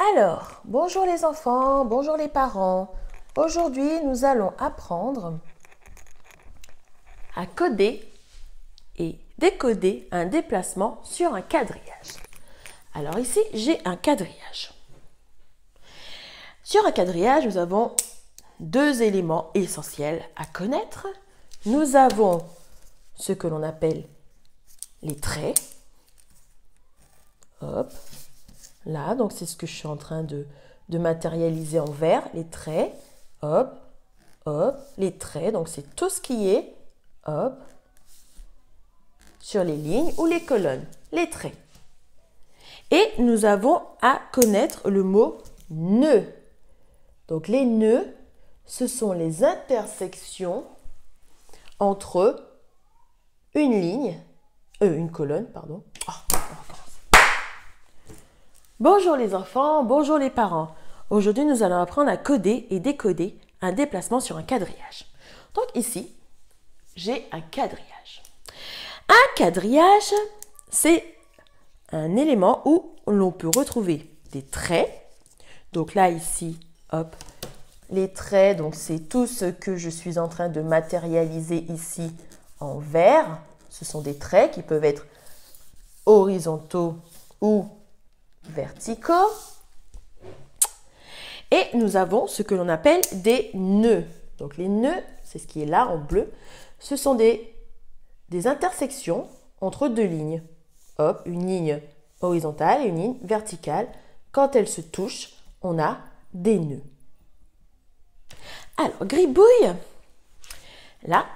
Alors, bonjour les enfants, bonjour les parents. Aujourd'hui, nous allons apprendre à coder et décoder un déplacement sur un quadrillage. Alors ici, j'ai un quadrillage. Sur un quadrillage, nous avons deux éléments essentiels à connaître. Nous avons ce que l'on appelle les traits. Hop, là, donc c'est ce que je suis en train de matérialiser en vert, les traits. Hop, hop, les traits, donc c'est tout ce qui est, hop, sur les lignes ou les colonnes, les traits. Et nous avons à connaître le mot nœud. Donc les nœuds, ce sont les intersections entre une colonne, pardon. Oh, on recommence. Bonjour les enfants, bonjour les parents. Aujourd'hui, nous allons apprendre à coder et décoder un déplacement sur un quadrillage. Donc ici, j'ai un quadrillage. Un quadrillage, c'est un élément où l'on peut retrouver des traits. Donc là, ici, hop, les traits, donc c'est tout ce que je suis en train de matérialiser ici en vert. Ce sont des traits qui peuvent être horizontaux ou verticaux. Et nous avons ce que l'on appelle des nœuds. Donc les nœuds, c'est ce qui est là en bleu. Ce sont des intersections entre deux lignes. Hop, une ligne horizontale et une ligne verticale. Quand elles se touchent, on a des nœuds. Alors, Gribouille, là,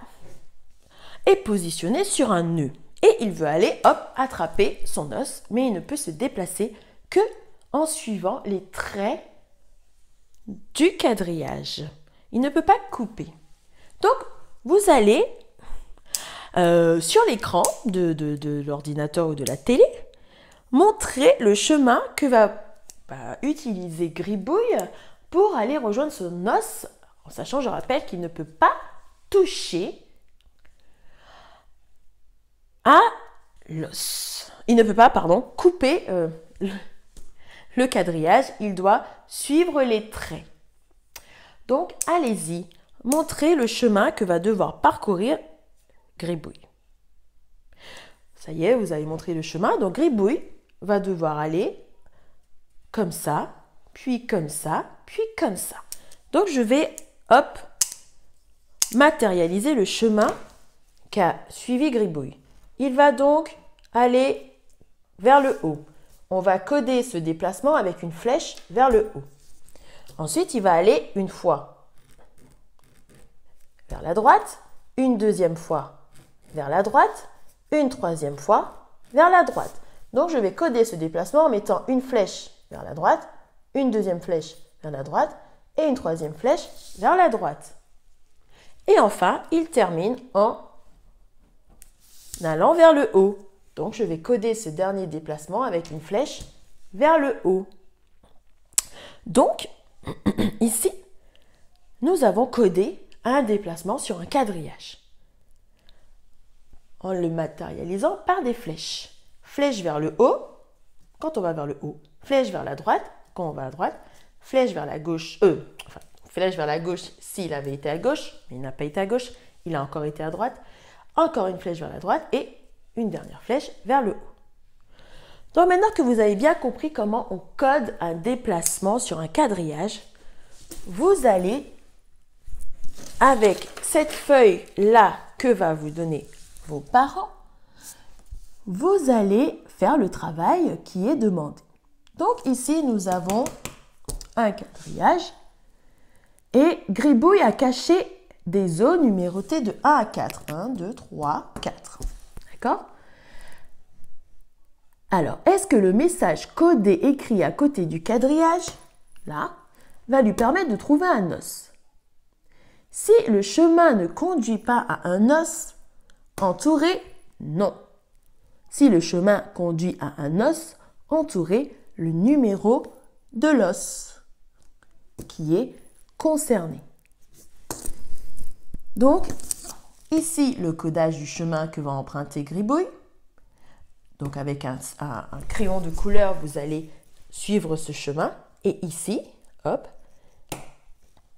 est positionné sur un nœud. Et il veut aller, hop, attraper son os, mais il ne peut se déplacer que en suivant les traits du quadrillage. Il ne peut pas couper. Donc, vous allez sur l'écran de l'ordinateur ou de la télé, montrer le chemin que va utiliser Gribouille pour aller rejoindre son os, en sachant, je rappelle, qu'il ne peut pas toucher à l'os. Il ne peut pas, couper le quadrillage, il doit suivre les traits. Donc, allez-y, montrez le chemin que va devoir parcourir Gribouille. Ça y est, vous avez montré le chemin. Donc, Gribouille va devoir aller comme ça, puis comme ça, puis comme ça. Donc, je vais, hop, matérialiser le chemin qu'a suivi Gribouille. Il va donc aller vers le haut. On va coder ce déplacement avec une flèche vers le haut. Ensuite, il va aller une fois vers la droite, une deuxième fois vers la droite, une troisième fois vers la droite. Donc, je vais coder ce déplacement en mettant une flèche vers la droite, une deuxième flèche vers la droite et une troisième flèche vers la droite. Et enfin, il termine en allant vers le haut. Donc, je vais coder ce dernier déplacement avec une flèche vers le haut. Donc, ici, nous avons codé un déplacement sur un quadrillage en le matérialisant par des flèches. Flèche vers le haut, quand on va vers le haut. Flèche vers la droite, quand on va à droite. Flèche vers la gauche, flèche vers la gauche s'il avait été à gauche, mais il n'a pas été à gauche, il a encore été à droite. Encore une flèche vers la droite et une dernière flèche vers le haut. Donc maintenant que vous avez bien compris comment on code un déplacement sur un quadrillage, vous allez, avec cette feuille-là que va vous donner vos parents, vous allez faire le travail qui est demandé. Donc ici, nous avons un quadrillage et Gribouille a caché des zones numérotées de 1 à 4. 1, 2, 3, 4. D'accord? Alors, est-ce que le message codé écrit à côté du quadrillage, là, va lui permettre de trouver un os? Si le chemin ne conduit pas à un os entouré, non. Si le chemin conduit à un os entouré, le numéro de l'os qui est concerné. Donc, ici, le codage du chemin que va emprunter Gribouille. Donc, avec un crayon de couleur, vous allez suivre ce chemin. Et ici, hop,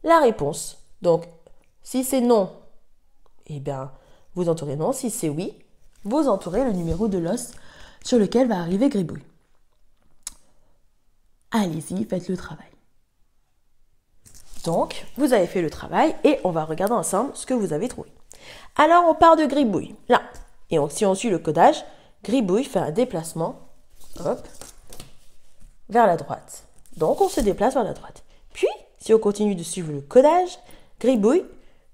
la réponse. Donc, si c'est non, eh bien, vous entourez non. Si c'est oui, vous entourez le numéro de l'os sur lequel va arriver Gribouille. Allez-y, faites le travail. Donc, vous avez fait le travail et on va regarder ensemble ce que vous avez trouvé. Alors, on part de Gribouille, là. Et si on suit le codage, Gribouille fait un déplacement, hop, vers la droite. Donc, on se déplace vers la droite. Puis, si on continue de suivre le codage, Gribouille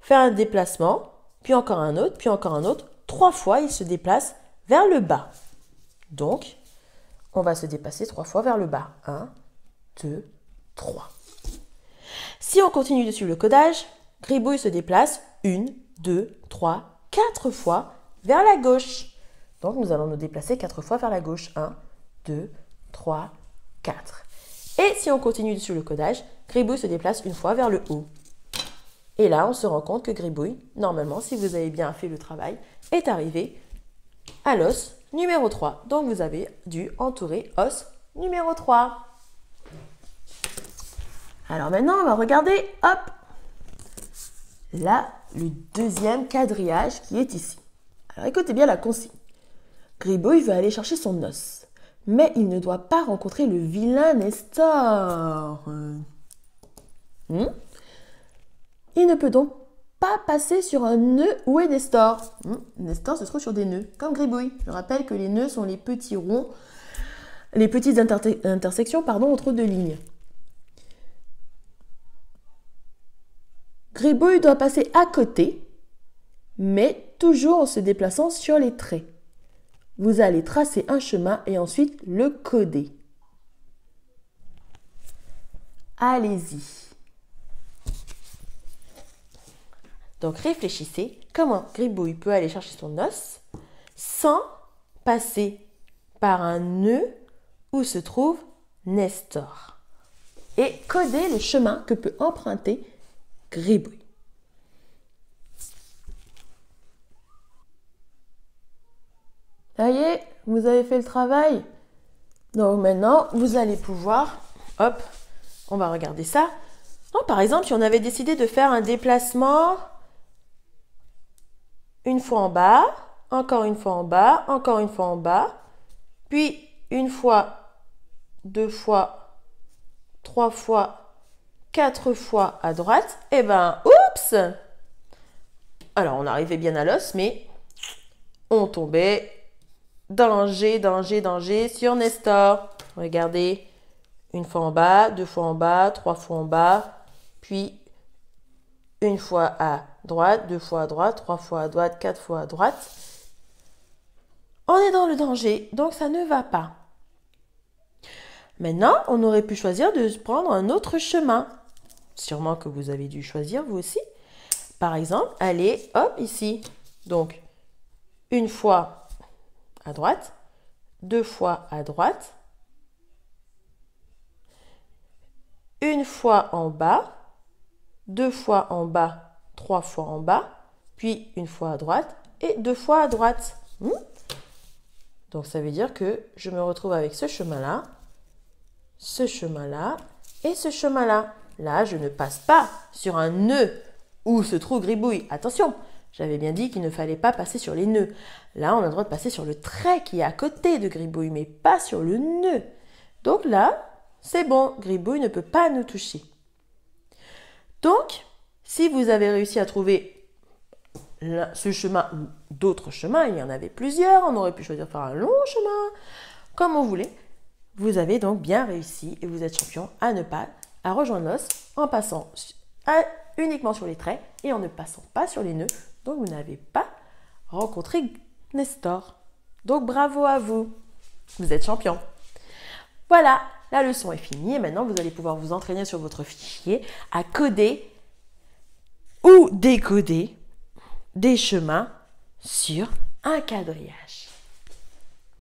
fait un déplacement, puis encore un autre, puis encore un autre. 3 fois, il se déplace vers le bas. Donc, on va se déplacer 3 fois vers le bas. 1, 2, 3. Si on continue de suivre le codage, Gribouille se déplace 1, 2, 3, 4 fois vers la gauche. Donc, nous allons nous déplacer 4 fois vers la gauche. 1, 2, 3, 4. Et si on continue de suivre le codage, Gribouille se déplace une fois vers le haut. Et là, on se rend compte que Gribouille, normalement, si vous avez bien fait le travail, est arrivé à l'os numéro 3. Donc, vous avez dû entourer os numéro 3. Alors maintenant, on va regarder, hop, là, le deuxième quadrillage qui est ici. Alors, écoutez bien la consigne. Gribouille veut aller chercher son os, mais il ne doit pas rencontrer le vilain Nestor. Il ne peut donc pas passer sur un nœud où est Nestor. Nestor se trouve sur des nœuds, comme Gribouille. Je rappelle que les nœuds sont les petits ronds, les petites intersections entre deux lignes. Gribouille doit passer à côté, mais toujours en se déplaçant sur les traits. Vous allez tracer un chemin et ensuite le coder. Allez-y. Donc réfléchissez comment Gribouille peut aller chercher son os sans passer par un nœud où se trouve Nestor. Et codez le chemin que peut emprunter Gribouille. Ça y est, vous avez fait le travail. Donc maintenant, vous allez pouvoir, hop, on va regarder ça. Donc, par exemple, si on avait décidé de faire un déplacement une fois en bas, encore une fois en bas, encore une fois en bas, puis une fois, 2 fois, 3 fois, 4 fois à droite, et ben, oups! Alors, on arrivait bien à l'os, mais on tombait danger sur Nestor. Regardez, une fois en bas, 2 fois en bas, 3 fois en bas, puis une fois à droite, 2 fois à droite, 3 fois à droite, 4 fois à droite. On est dans le danger, donc ça ne va pas. Maintenant, on aurait pu choisir de prendre un autre chemin. Sûrement que vous avez dû choisir vous aussi. Par exemple, allez, hop, ici. Donc, une fois à droite, 2 fois à droite, une fois en bas, 2 fois en bas, 3 fois en bas, puis une fois à droite et 2 fois à droite. Donc, ça veut dire que je me retrouve avec ce chemin-là et ce chemin-là. Là, je ne passe pas sur un nœud où se trouve Gribouille. Attention, j'avais bien dit qu'il ne fallait pas passer sur les nœuds. Là, on a le droit de passer sur le trait qui est à côté de Gribouille, mais pas sur le nœud. Donc là, c'est bon, Gribouille ne peut pas nous toucher. Donc, si vous avez réussi à trouver ce chemin ou d'autres chemins, il y en avait plusieurs, on aurait pu choisir de faire un long chemin, comme on voulait. Vous avez donc bien réussi et vous êtes champion à rejoindre l'os en passant uniquement sur les traits et en ne passant pas sur les nœuds. Donc, vous n'avez pas rencontré Nestor. Donc, bravo à vous. Vous êtes champion. Voilà, la leçon est finie et maintenant, vous allez pouvoir vous entraîner sur votre fichier à coder ou décoder des chemins sur un quadrillage.